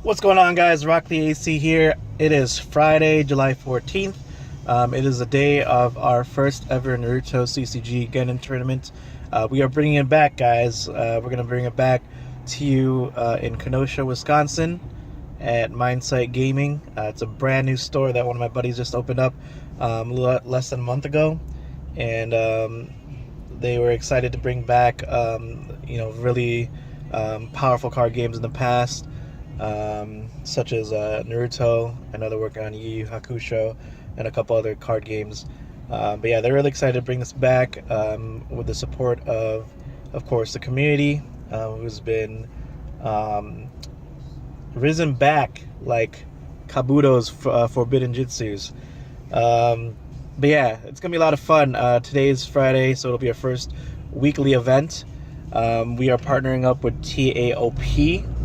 What's going on, guys? Rock the AC here. It is Friday, July 14th. It is the day of our first ever Naruto CCG Genin tournament. We are bringing it back, guys. We're going to bring it back to you in Kenosha, Wisconsin at Mindsight Gaming. It's a brand new store that one of my buddies just opened up less than a month ago. And they were excited to bring back, really powerful card games in the past. Such as Naruto. I know they're working on Yu Yu Hakusho and a couple other card games. But yeah, they're really excited to bring this back with the support of course, the community who's been risen back like Kabuto's Forbidden Jutsus. But yeah, it's going to be a lot of fun. Today is Friday, so it'll be our first weekly event. We are partnering up with TAOP.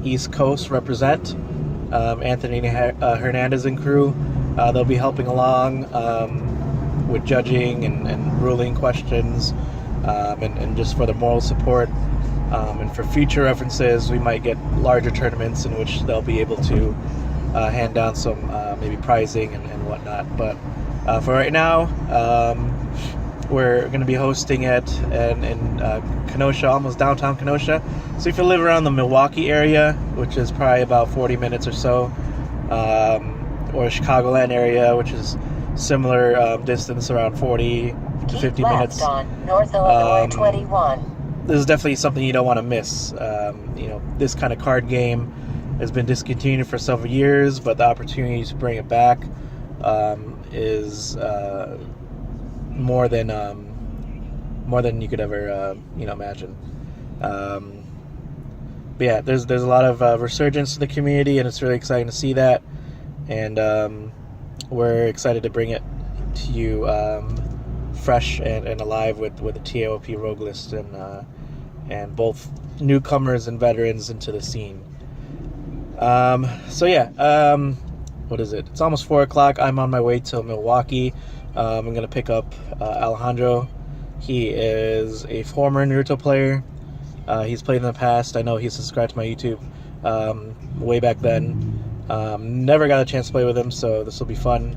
East Coast represent Anthony Hernandez and crew. They'll be helping along with judging and ruling questions and just for the moral support, and for future references we might get larger tournaments in which they'll be able to hand down some maybe prizing and whatnot. But for right now, we're going to be hosting it in Kenosha, almost downtown Kenosha. So if you live around the Milwaukee area, which is probably about 40 minutes or so, or Chicagoland area, which is similar distance, around 40 to 50 minutes. On North Illinois 21. This is definitely something you don't want to miss. This kind of card game has been discontinued for several years, but the opportunity to bring it back is more than you could ever imagine. But yeah, there's a lot of resurgence to the community, and it's really exciting to see that. And we're excited to bring it to you fresh and alive with the TAOP rogue list and both newcomers and veterans into the scene. So yeah, what is it? It's almost 4 o'clock. I'm on my way to Milwaukee. I'm going to pick up Alejandro. He is a former Naruto player. He's played in the past. I know he subscribed to my YouTube way back then. Never got a chance to play with him, so this will be fun.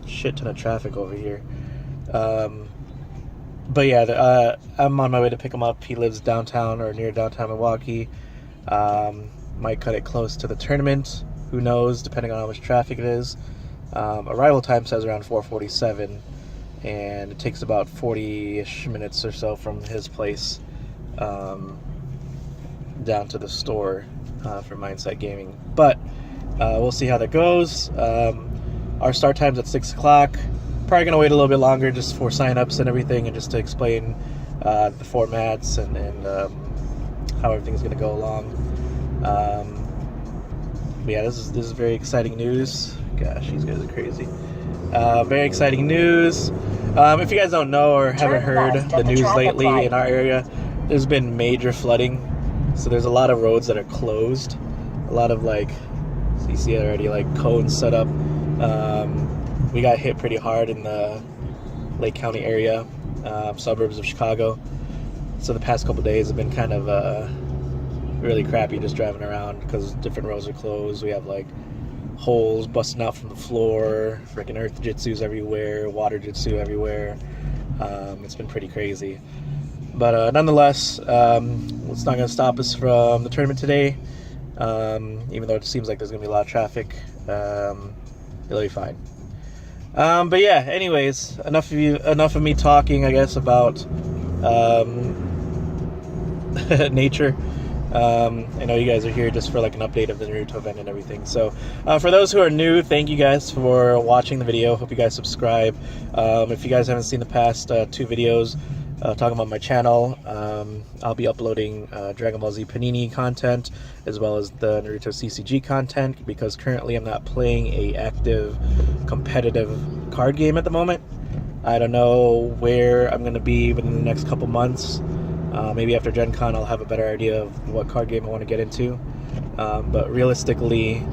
Shit ton of traffic over here. But yeah, I'm on my way to pick him up. He lives downtown or near downtown Milwaukee. Might cut it close to the tournament. Who knows, depending on how much traffic it is. Arrival time says around 4:47, and it takes about 40-ish minutes or so from his place down to the store for Mindsight Gaming. But we'll see how that goes. Our start time's at 6 o'clock. Probably going to wait a little bit longer just for sign-ups and everything, and just to explain the formats and how everything's going to go along. But yeah, this is very exciting news. Gosh, these guys are crazy. Very exciting news. If you guys don't know or haven't heard the news lately in our area, there's been major flooding. So there's a lot of roads that are closed. A lot of so you see already cones set up. We got hit pretty hard in the Lake County area, suburbs of Chicago. So the past couple days have been kind of really crappy just driving around because different roads are closed. We have holes busting out from the floor, freaking earth jutsus everywhere, water jutsu everywhere. It's been pretty crazy. But nonetheless, it's not going to stop us from the tournament today. Even though it seems like there's going to be a lot of traffic, it'll be fine. But yeah, anyways, enough of me talking, I guess, about nature. I know you guys are here just for an update of the Naruto event and everything. So for those who are new, thank you guys for watching the video. Hope you guys subscribe. If you guys haven't seen the past 2 videos talking about my channel, I'll be uploading Dragon Ball Z Panini content as well as the Naruto CCG content, because currently I'm not playing a active competitive card game at the moment. I don't know where I'm going to be within the next couple months. Maybe after Gen Con I'll have a better idea of what card game I want to get into. But realistically,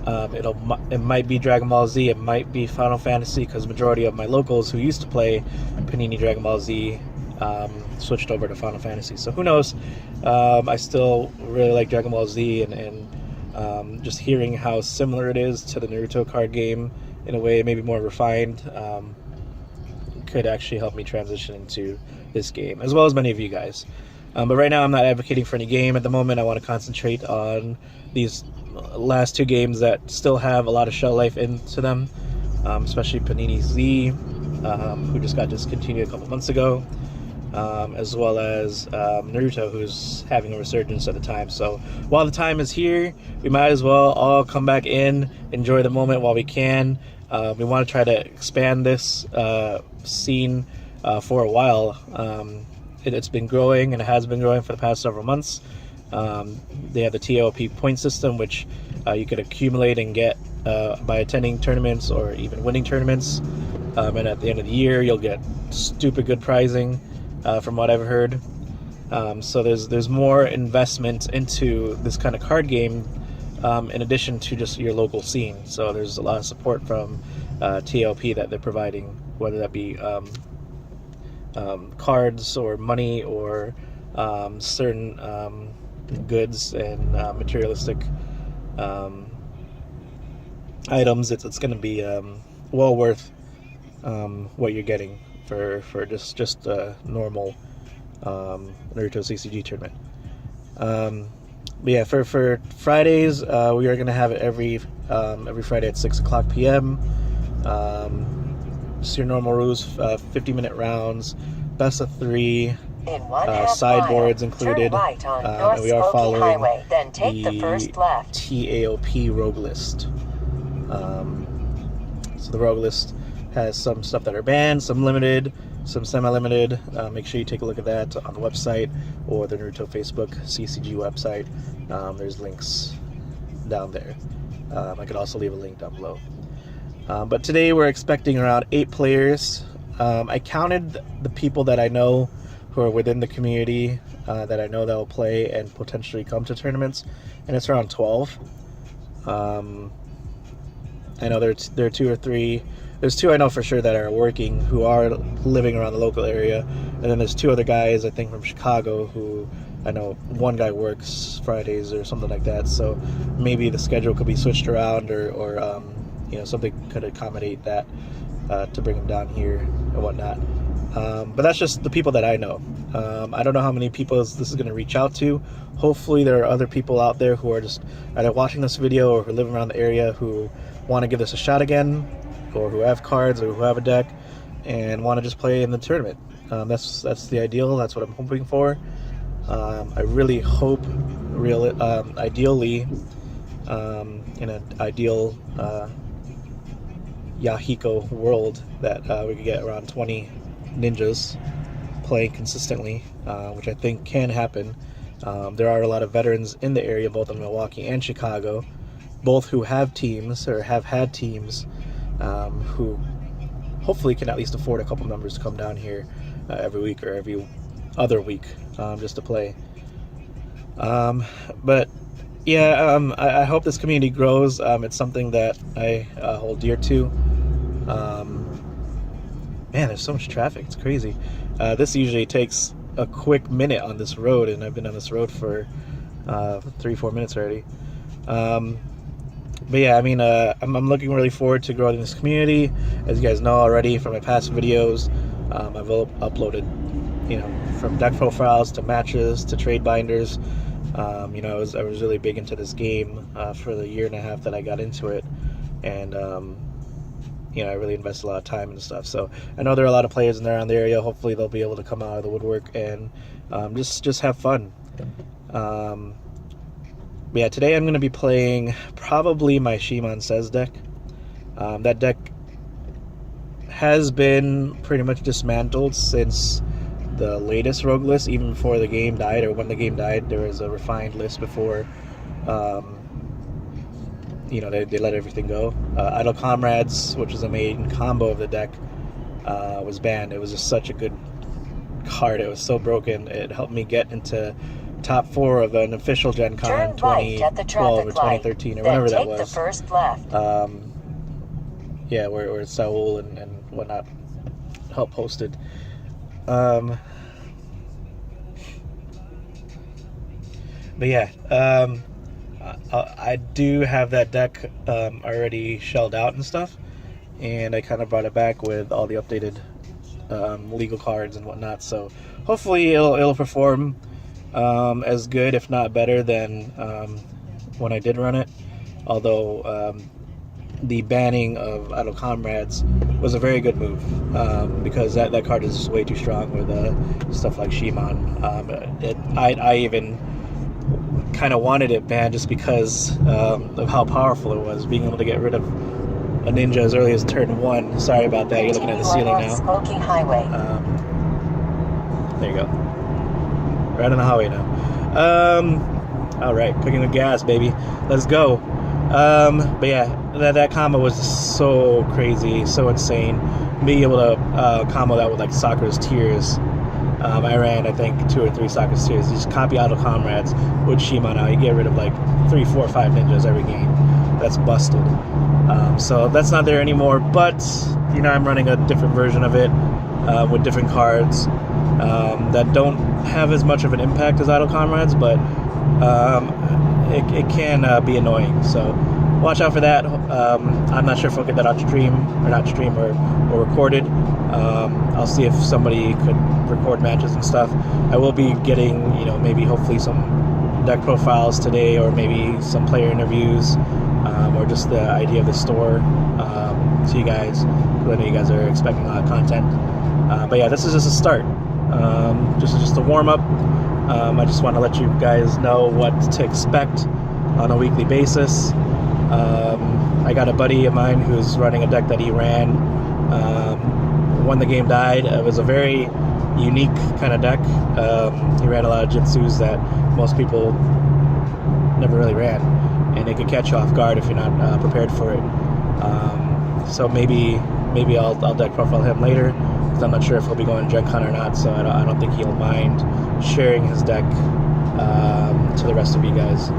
it might be Dragon Ball Z, it might be Final Fantasy, because majority of my locals who used to play Panini Dragon Ball Z switched over to Final Fantasy. So who knows? I still really like Dragon Ball Z, and just hearing how similar it is to the Naruto card game in a way, maybe more refined, could actually help me transition into this game, as well as many of you guys. But right now I'm not advocating for any game at the moment. I want to concentrate on these last two games that still have a lot of shell life into them, especially Panini Z, who just got discontinued a couple months ago, as well as Naruto, who's having a resurgence at the time. So while the time is here, we might as well all come back in, enjoy the moment while we can. We want to try to expand this scene for a while. It's been growing, and it has been growing for the past several months. They have the TAOP point system, which you could accumulate and get by attending tournaments or even winning tournaments. And at the end of the year, you'll get stupid good prizing, from what I've heard. So there's more investment into this kind of card game, in addition to just your local scene. So there's a lot of support from TAOP that they're providing, whether that be cards or money or certain goods and materialistic items. It's going to be well worth what you're getting for just a normal Naruto CCG tournament. But yeah, for Fridays, we are going to have it every Friday at 6 o'clock p.m. Just your normal rules, 50-minute rounds, best of 3, sideboards included, and we are following Highway, then take the first left. TAOP rogue list. So the rogue list has some stuff that are banned, some limited, some semi-limited. Make sure you take a look at that on the website or the Naruto Facebook CCG website. There's links down there. I could also leave a link down below. But today we're expecting around 8 players. I counted the people that I know who are within the community that I know that will play and potentially come to tournaments, and it's around 12. I know there are 2 or 3. There's 2 I know for sure that are working, who are living around the local area, and then there's 2 other guys, I think, from Chicago, who I know one guy works Fridays or something like that. So maybe the schedule could be switched around, or something could accommodate that to bring him down here and whatnot. But that's just the people that I know. I don't know how many people this is going to reach out to. Hopefully there are other people out there who are just either watching this video or who live around the area who want to give this a shot again, or who have cards or who have a deck and want to just play in the tournament. That's the ideal. That's what I'm hoping for. I really hope, ideally, in an ideal Yahiko world, that we could get around 20 ninjas playing consistently, which I think can happen. There are a lot of veterans in the area, both in Milwaukee and Chicago, both who have teams or have had teams, who hopefully can at least afford a couple members to come down here every week or every other week, just to play. But yeah, I hope this community grows. It's something that I hold dear to. Man, there's so much traffic, it's crazy. This usually takes a quick minute on this road, and I've been on this road for 3-4 minutes already. But yeah, I mean, I'm looking really forward to growing this community. As you guys know already from my past videos, I've uploaded, from deck profiles to matches to trade binders. I was really big into this game for the 1.5 years that I got into it, and I really invested a lot of time and stuff. So I know there are a lot of players in there around the area. Hopefully they'll be able to come out of the woodwork and just have fun. Yeah, today I'm going to be playing probably my Shimon Says deck. That deck has been pretty much dismantled since the latest rogue list, even before the game died, or when the game died. There was a refined list before they let everything go. Idle Comrades, which is a main combo of the deck, was banned. It was just such a good card. It was so broken. It helped me get into top 4 of an official Gen Con 2012 or 2013 or whatever that was. The first left. Where Saul and whatnot helped hosted. But yeah, I do have that deck already shelled out and stuff, and I kind of brought it back with all the updated legal cards and whatnot. So hopefully it'll perform as good, if not better, than when I did run it. Although the banning of Idle Comrades was a very good move, because that card is way too strong with stuff like Shimon. I even kind of wanted it banned just because of how powerful it was, being able to get rid of a ninja as early as turn 1. Sorry about that, you're looking at the ceiling now. Smoky Highway. There you go. Right on the highway now. Alright, cooking with gas, baby. Let's go. But yeah, that combo was so crazy, so insane. Being able to combo that with like Sakura's Tears. I ran, I think, 2 or 3 Sakura's Tears. You just copy Idle Comrades with Shima now. You get rid of like 3, 4, 5 ninjas every game. That's busted. So that's not there anymore, but you know, I'm running a different version of it with different cards that don't have as much of an impact as Idle Comrades, but it can be annoying. So watch out for that. I'm not sure if we'll get that on stream or recorded. I'll see if somebody could record matches and stuff. I will be getting, you know, maybe hopefully some deck profiles today, or maybe some player interviews, or just the idea of the store to you guys. I know you guys are expecting a lot of content. But yeah, this is just a start. This is just a warm-up. I just want to let you guys know what to expect on a weekly basis. I got a buddy of mine who's running a deck that he ran when the game died. It was a very unique kind of deck. He ran a lot of Jitsus that most people never really ran, and it could catch you off guard if you're not prepared for it. So maybe I'll deck profile him later, because I'm not sure if he'll be going to Gen Con or not, so I don't think he'll mind sharing his deck to the rest of you guys.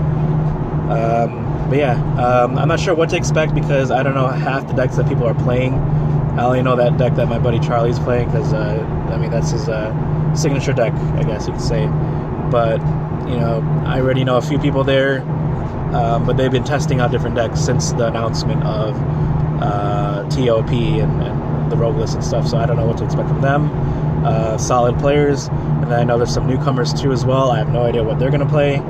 But yeah, I'm not sure what to expect, because I don't know half the decks that people are playing. I only know that deck that my buddy Charlie's playing, because I mean, that's his signature deck, I guess you could say. But you know, I already know a few people there, but they've been testing out different decks since the announcement of TOP and the rogue list and stuff, so I don't know what to expect from them. Solid players, and then I know there's some newcomers too as well. I have no idea what they're going to play.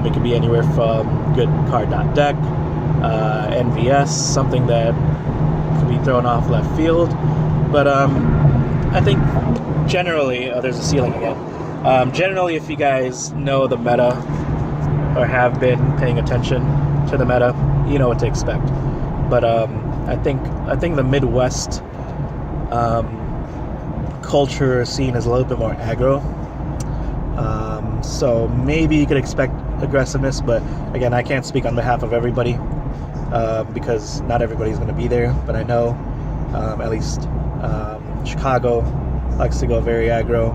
It could be anywhere from good card.deck, NVS, something that could be thrown off left field. But I think generally, there's a ceiling again. Generally, if you guys know the meta or have been paying attention to the meta, you know what to expect. But I think the Midwest culture scene is a little bit more aggro. So maybe you could expect aggressiveness, but again, I can't speak on behalf of everybody, because not everybody's going to be there. But I know at least Chicago likes to go very aggro.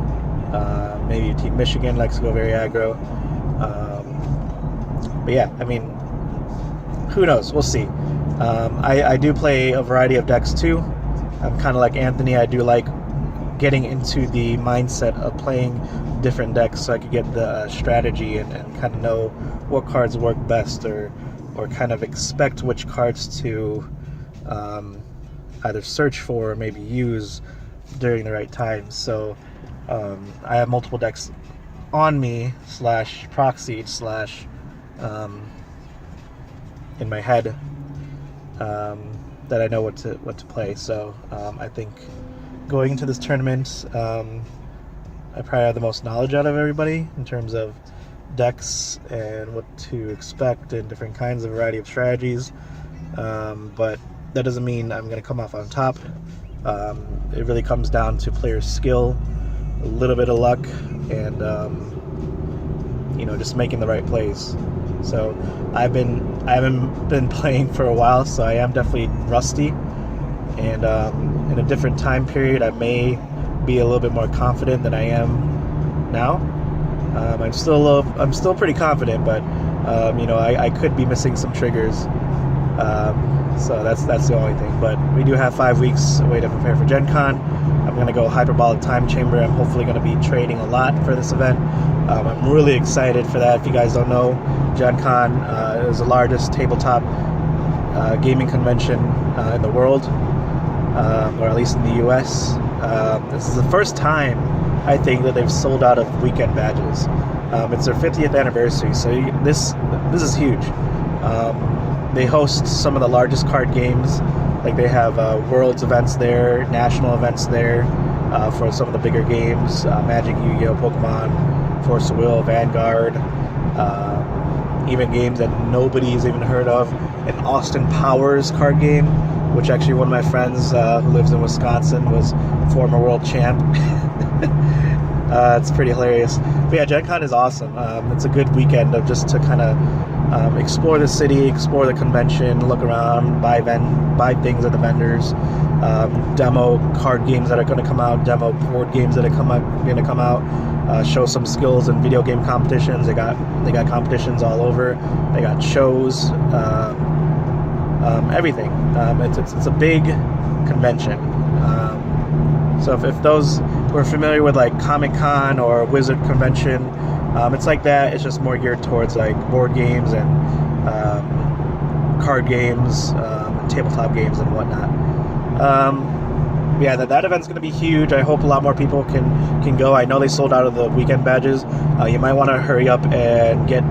Maybe Team Michigan likes to go very aggro. But yeah, I mean, who knows? We'll see. I do play a variety of decks too. I'm kind of like Anthony. I do like getting into the mindset of playing different decks, so I could get the strategy and kind of know what cards work best, or kind of expect which cards to either search for or maybe use during the right time. So I have multiple decks on me / proxy / in my head that I know what to play. So I think going into this tournament, I probably have the most knowledge out of everybody in terms of decks and what to expect and different kinds of variety of strategies. But that doesn't mean I'm going to come off on top. It really comes down to player skill, a little bit of luck, and you know, just making the right plays. So I haven't been playing for a while, so I am definitely rusty. And in a different time period, I may be a little bit more confident than I am now. I'm still pretty confident, but you know, I could be missing some triggers. So that's the only thing. But we do have 5 weeks away to prepare for Gen Con. I'm going to go hyperbolic time chamber. I'm hopefully going to be trading a lot for this event. I'm really excited for that. If you guys don't know, Gen Con is the largest tabletop gaming convention in the world, or at least in the US. This is the first time, I think, that they've sold out of weekend badges. It's their 50th anniversary, so this is huge. They host some of the largest card games. Like they have Worlds events there, national events there for some of the bigger games, Magic, Yu-Gi-Oh, Pokemon, Force of Will, Vanguard, even games that nobody's even heard of. An Austin Powers card game, which actually one of my friends who lives in Wisconsin was former world champ. It's pretty hilarious. But yeah, Gen Con is awesome. It's a good weekend of just to kind of explore the city, explore the convention, look around, buy things at the vendors, demo card games that are going to come out, demo board games that are going to come out, show some skills in video game competitions. They got competitions all over. They got shows, everything. It's a big convention. So if those who are familiar with like Comic-Con or Wizard Convention, it's like that. It's just more geared towards like board games and card games, and tabletop games and whatnot. Yeah, that event's going to be huge. I hope a lot more people can go. I know they sold out of the weekend badges. You might want to hurry up and get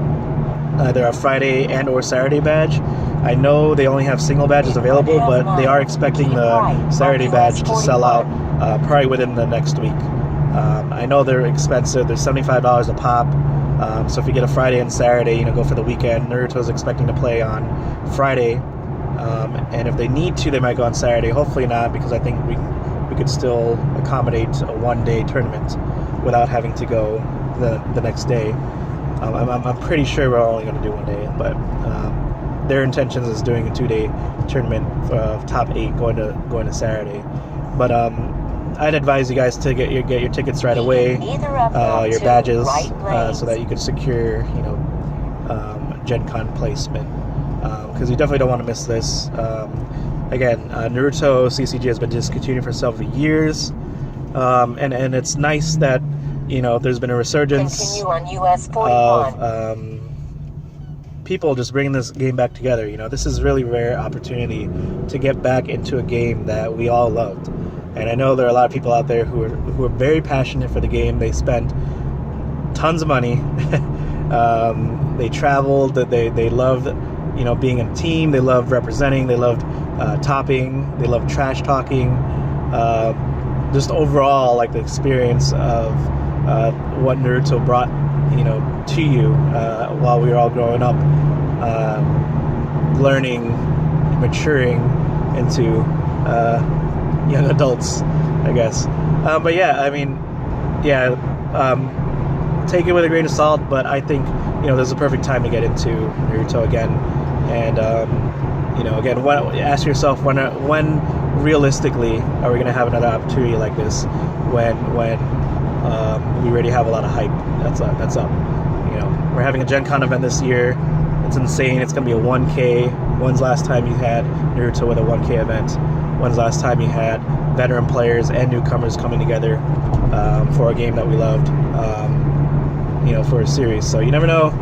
either a Friday and or Saturday badge. I know they only have single badges available, but they are expecting the Saturday badge to sell out probably within the next week. I know they're expensive. They're $75 a pop. So if you get a Friday and Saturday, go for the weekend. Naruto's expecting to play on Friday. And if they need to, they might go on Saturday. Hopefully not, because I think we could still accommodate a one-day tournament without having to go the next day. I'm pretty sure we're only going to do one day, but their intentions is doing a two-day tournament for top 8 going to Saturday. But I'd advise you guys to get your tickets right away, your badges, so that you can secure Gen Con placement, because you definitely don't want to miss this. Again, Naruto CCG has been discontinued for several years, and it's nice that there's been a resurgence of people just bringing this game back together. This is really rare opportunity to get back into a game that we all loved. And I know there are a lot of people out there who are very passionate for the game. They spent tons of money. They traveled. They loved, being a team. They loved representing. They loved topping. They loved trash talking. Just overall, like the experience of what Naruto brought, to you while we were all growing up, learning, maturing into young adults, I guess. But yeah, I mean, take it with a grain of salt, but I think, there's a perfect time to get into Naruto again. And, again, ask yourself, when realistically are we going to have another opportunity like this when we already have a lot of hype that's up. We're having a Gen Con event this year. It's insane. It's going to be a 1K. When's the last time you had Naruto with a 1K event? When's the last time you had veteran players and newcomers coming together for a game that we loved, for a series? So you never know.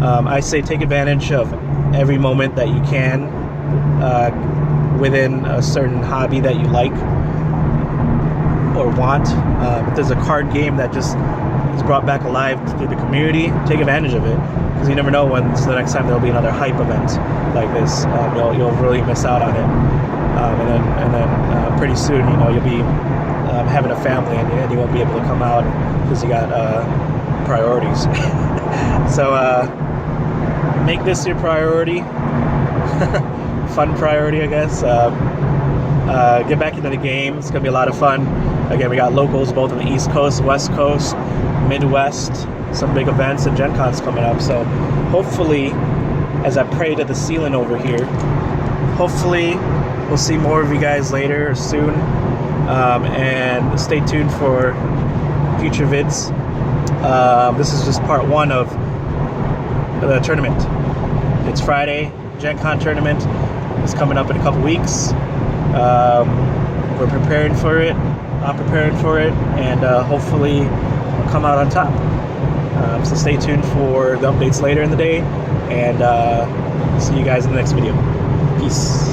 I say take advantage of every moment that you can within a certain hobby that you like or want. If there's a card game that just is brought back alive through the community, take advantage of it, because you never know when's the next time there'll be another hype event like this. You'll really miss out on it, and then pretty soon you'll be having a family, and you won't be able to come out because you got priorities. So make this your priority. Fun priority, I guess. Get back into the game. It's gonna be a lot of fun. Again, we got locals both on the East Coast, West Coast, Midwest, some big events, and Gen Con's coming up. So hopefully, as I pray to the ceiling over here, hopefully we'll see more of you guys later or soon. And stay tuned for future vids. This is just part 1 of the tournament. It's Friday. Gen Con tournament is coming up in a couple weeks. We're preparing for it. I'm preparing for it, and hopefully I'll come out on top. So stay tuned for the updates later in the day, and see you guys in the next video. Peace.